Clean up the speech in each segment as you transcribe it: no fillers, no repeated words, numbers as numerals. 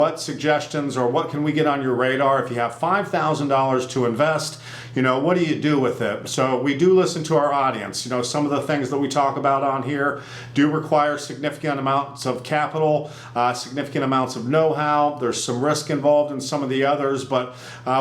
what suggestions or what can we get on your radar if you have $5,000 to invest? What do you do with it? So we do listen to our audience. Some of the things that we talk about on here do require significant amounts of capital, significant amounts of know-how. There's some risk involved in some of the others, but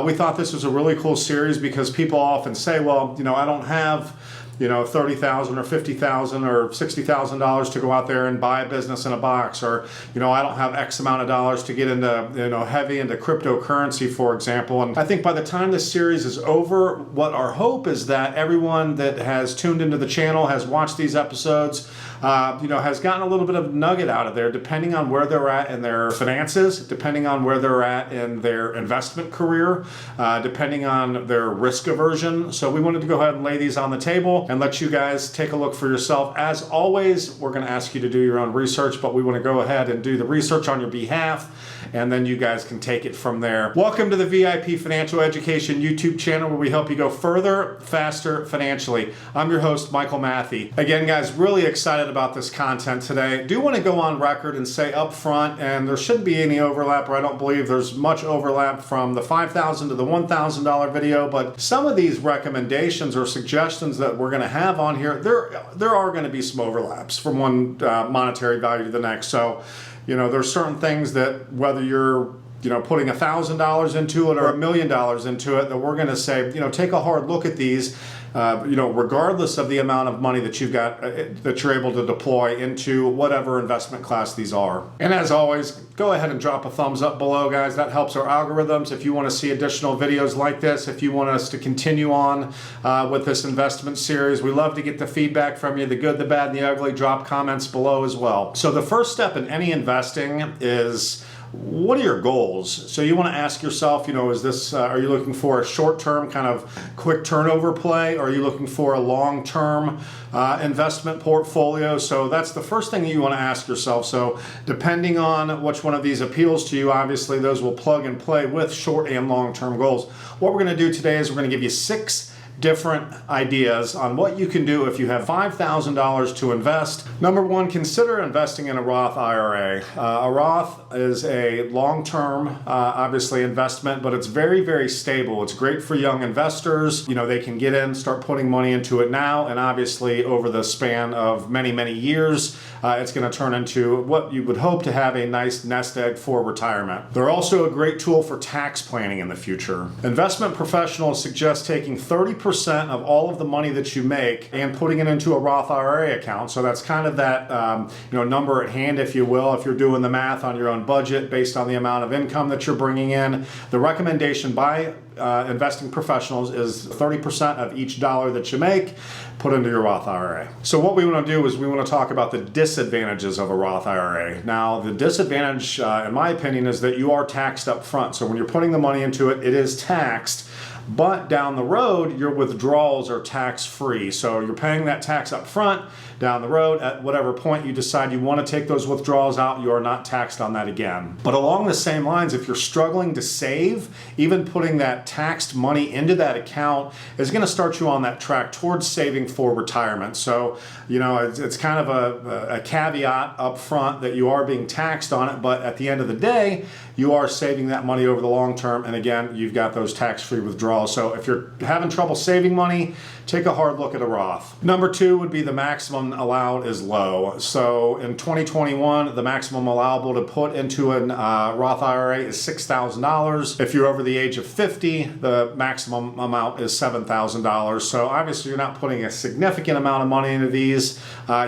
we thought this was a really cool series because people often say, well, I don't have $30,000 or $50,000 or $60,000 to go out there and buy a business in a box, or I don't have X amount of dollars to get into heavy into cryptocurrency, for example. And I think by the time this series is over, what our hope is that everyone that has tuned into the channel, has watched these episodes, has gotten a little bit of nugget out of there, depending on where they're at in their finances, depending on where they're at in their investment career, depending on their risk aversion. So we wanted to go ahead and lay these on the table and let you guys take a look for yourself. As always, we're going to ask you to do your own research, but we want to go ahead and do the research on your behalf, and then you guys can take it from there. Welcome to the VIP Financial Education YouTube channel, where we help you go further, faster financially. I'm your host, Michael Matthey. Again, guys, really excited about this content today. Do want to go on record and say up front, and there shouldn't be any overlap, or I don't believe there's much overlap from the $5,000 to the $1,000 video, but some of these recommendations or suggestions that we're going to have on here, there are going to be some overlaps from one monetary value to the next. So, there's certain things that whether you're putting $1,000 into it or $1 million into it, that we're going to say, take a hard look at these, regardless of the amount of money that you've got, that you're able to deploy into whatever investment class these are. And as always, go ahead and drop a thumbs up below, guys. That helps our algorithms. If you want to see additional videos like this, if you want us to continue on with this investment series, we love to get the feedback from you, the good, the bad, and the ugly. Drop comments below as well. So the first step in any investing is, what are your goals? So you want to ask yourself, is this, are you looking for a short-term kind of quick turnover play? Or are you looking for a long-term investment portfolio? So that's the first thing that you want to ask yourself. So depending on which one of these appeals to you, obviously those will plug and play with short and long-term goals. What we're going to do today is we're going to give you 6 different ideas on what you can do if you have $5,000 to invest. Number 1, consider investing in a Roth IRA. A Roth is a long-term, obviously, investment, but it's very, very stable. It's great for young investors. They can get in, start putting money into it now, and obviously over the span of many, many years, it's going to turn into what you would hope to have a nice nest egg for retirement. They're also a great tool for tax planning in the future. Investment professionals suggest taking 30% of all of the money that you make and putting it into a Roth IRA account. So that's kind of that number at hand, if you will, if you're doing the math on your own budget based on the amount of income that you're bringing in. The recommendation by investing professionals is 30% of each dollar that you make put into your Roth IRA. So what we want to do is we want to talk about the disadvantages of a Roth IRA. Now, the disadvantage, in my opinion, is that you are taxed up front. So when you're putting the money into it, it is taxed. But down the road, your withdrawals are tax-free. So you're paying that tax up front. Down the road, at whatever point you decide you want to take those withdrawals out, you are not taxed on that again. But along the same lines, if you're struggling to save, even putting that taxed money into that account is going to start you on that track towards saving for retirement. So, it's kind of a caveat up front that you are being taxed on it, but at the end of the day, you are saving that money over the long term. And again, you've got those tax-free withdrawals. So if you're having trouble saving money, take a hard look at a Roth. Number 2 would be the maximum allowed is low. So in 2021, the maximum allowable to put into a Roth IRA is $6,000. If you're over the age of 50, the maximum amount is $7,000. So obviously you're not putting a significant amount of money into these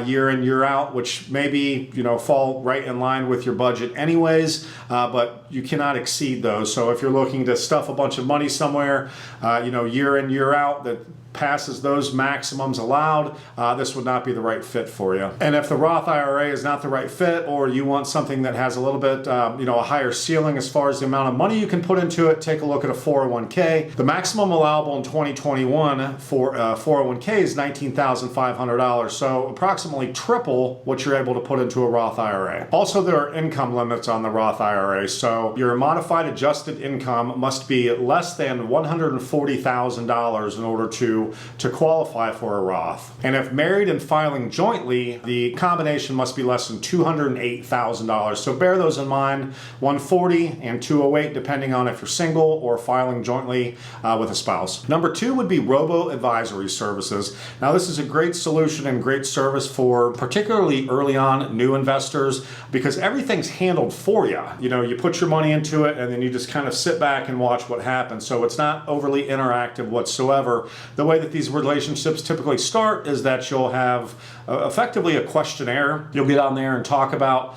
year in, year out, which maybe, fall right in line with your budget anyways, but you cannot exceed those. So if you're looking to stuff a bunch of money somewhere, year in, year out, that passes those maximums allowed, this would not be the right fit for you. And if the Roth IRA is not the right fit, or you want something that has a little bit, a higher ceiling as far as the amount of money you can put into it, take a look at a 401k. The maximum allowable in 2021 for 401k is $19,500, so approximately triple what you're able to put into a Roth IRA. Also, there are income limits on the Roth IRA, so your modified adjusted income must be less than 100% $240,000 in order to qualify for a Roth. And if married and filing jointly, the combination must be less than $208,000. So bear those in mind, 140 and 208, depending on if you're single or filing jointly with a spouse. Number 2 would be Robo-Advisory Services. Now this is a great solution and great service for particularly early on new investors, because everything's handled for you. You know, you put your money into it and then you just kind of sit back and watch what happens. So it's not overly interactive whatsoever. The way that these relationships typically start is that you'll have effectively a questionnaire. You'll get on there and talk about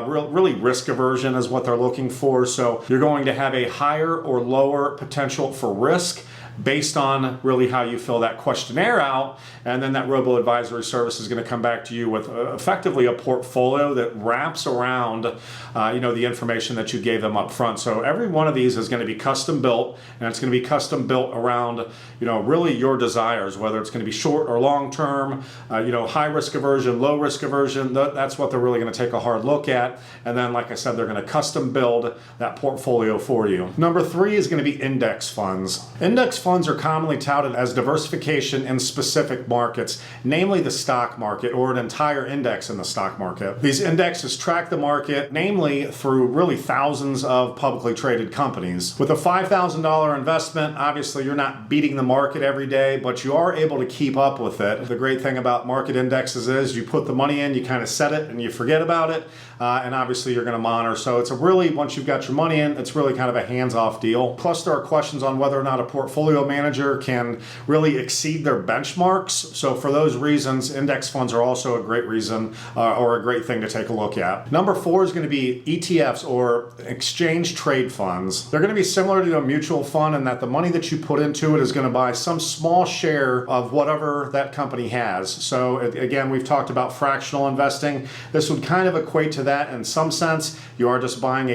really risk aversion is what they're looking for. So you're going to have a higher or lower potential for risk based on really how you fill that questionnaire out, and then that Robo-Advisory Service is going to come back to you with effectively a portfolio that wraps around the information that you gave them up front. So every one of these is going to be custom built, and it's going to be custom built around really your desires, whether it's going to be short or long term, high risk aversion, low risk aversion. That's what they're really going to take a hard look at, and then like I said, they're going to custom build that portfolio for you. Number 3 is going to be index funds. Index funds are commonly touted as diversification in specific markets, namely the stock market or an entire index in the stock market. These indexes track the market, namely through really thousands of publicly traded companies. With a $5,000 investment, obviously you're not beating the market every day, but you are able to keep up with it. The great thing about market indexes is you put the money in, you kind of set it and you forget about it, and obviously you're going to monitor. So it's once you've got your money in, it's really kind of a hands-off deal. Plus there are questions on whether or not a portfolio manager can really exceed their benchmarks. So for those reasons, index funds are also a great reason or a great thing to take a look at. Number 4 is going to be ETFs, or exchange trade funds. They're going to be similar to a mutual fund in that the money that you put into it is going to buy some small share of whatever that company has. So again, we've talked about fractional investing. This would kind of equate to that in some sense. You are just buying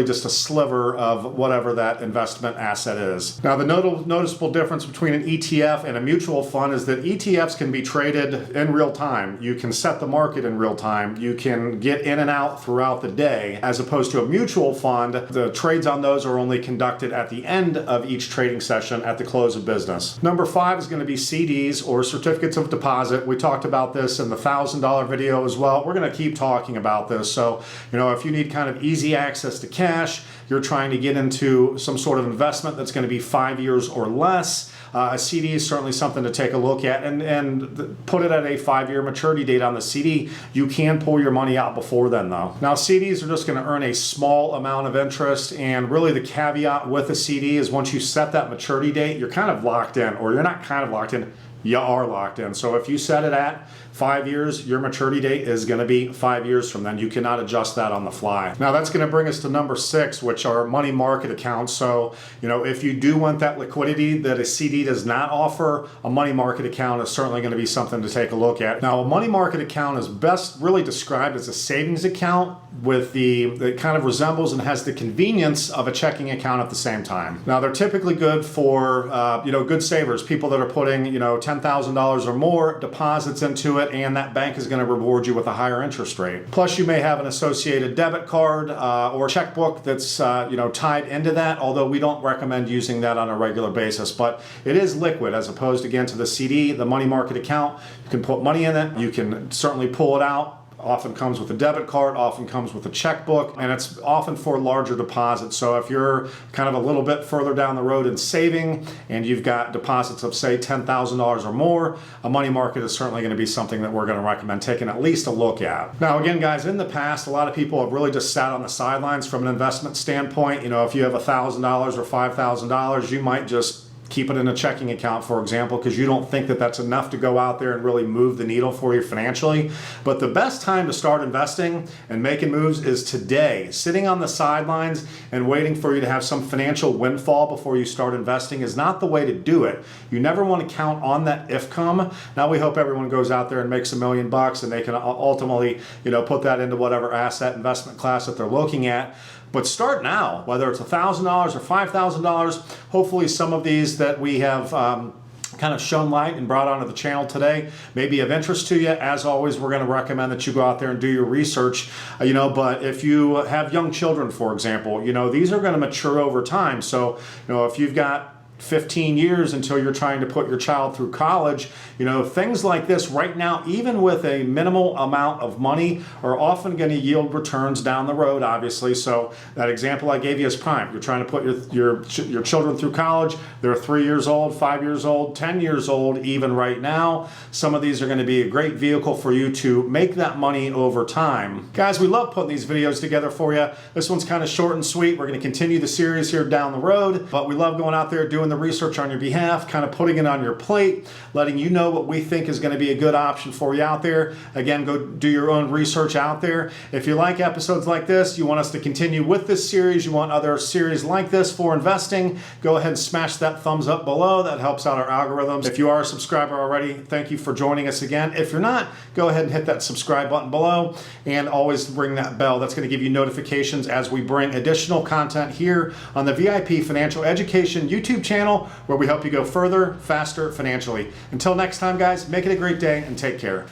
just a sliver of whatever that investment asset is. Now the noticeable difference between an ETF and a mutual fund is that ETFs can be traded in real time. You can set the market in real time. You can get in and out throughout the day, as opposed to a mutual fund. The trades on those are only conducted at the end of each trading session at the close of business. Number 5 is going to be CDs, or certificates of deposit. We talked about this in the $1,000 video as well. We're going to keep talking about this. So, if you need kind of easy access to cash, you're trying to get into some sort of investment that's going to be 5 years or less, a CD is certainly something to take a look at, and put it at a 5-year maturity date on the CD. You can pull your money out before then though. Now CDs are just going to earn a small amount of interest, and really the caveat with a CD is once you set that maturity date, you're kind of locked in, or you're not kind of locked in, you are locked in. So if you set it at 5 years, your maturity date is going to be 5 years from then. You cannot adjust that on the fly. Now that's going to bring us to number 6, which are money market accounts. So, if you do want that liquidity that a CD does not offer, a money market account is certainly going to be something to take a look at. Now, a money market account is best really described as a savings account with that kind of resembles and has the convenience of a checking account at the same time. Now, they're typically good for, good savers, people that are putting, $10,000 or more deposits into it, and that bank is going to reward you with a higher interest rate. Plus, you may have an associated debit card or checkbook that's tied into that, although we don't recommend using that on a regular basis. But it is liquid as opposed, again, to the CD, the money market account. You can put money in it. You can certainly pull it out. Often comes with a debit card, often comes with a checkbook, and it's often for larger deposits. So if you're kind of a little bit further down the road in saving and you've got deposits of say $10,000 or more, a money market is certainly going to be something that we're going to recommend taking at least a look at. Now again guys, in the past a lot of people have really just sat on the sidelines from an investment standpoint. If you have $1,000 or $5,000, you might just keep it in a checking account, for example, because you don't think that that's enough to go out there and really move the needle for you financially. But the best time to start investing and making moves is today. Sitting on the sidelines and waiting for you to have some financial windfall before you start investing is not the way to do it. You never want to count on that if come. Now we hope everyone goes out there and makes $1 million and they can ultimately, put that into whatever asset investment class that they're looking at. But start now, whether it's $1,000 or $5,000. Hopefully some of these that we have kind of shown light and brought onto the channel today may be of interest to you. As always, we're going to recommend that you go out there and do your research, but if you have young children, for example, these are going to mature over time. So, if you've got 15 years until you're trying to put your child through college. You know, things like this right now, even with a minimal amount of money, are often going to yield returns down the road, obviously. So that example I gave you is prime. You're trying to put your children through college. They're 3 years old, 5 years old, 10 years old, even right now. Some of these are going to be a great vehicle for you to make that money over time. Guys, we love putting these videos together for you. This one's kind of short and sweet. We're going to continue the series here down the road, but we love going out there doing the research on your behalf, kind of putting it on your plate, letting you know what we think is going to be a good option for you out there. Again, go do your own research out there. If you like episodes like this, you want us to continue with this series, you want other series like this for investing, go ahead and smash that thumbs up below. That helps out our algorithms. If you are a subscriber already, thank you for joining us again. If you're not, go ahead and hit that subscribe button below and always ring that bell. That's going to give you notifications as we bring additional content here on the VIP Financial Education YouTube channel, where we help you go further, faster financially. Until next time, guys, make it a great day and take care.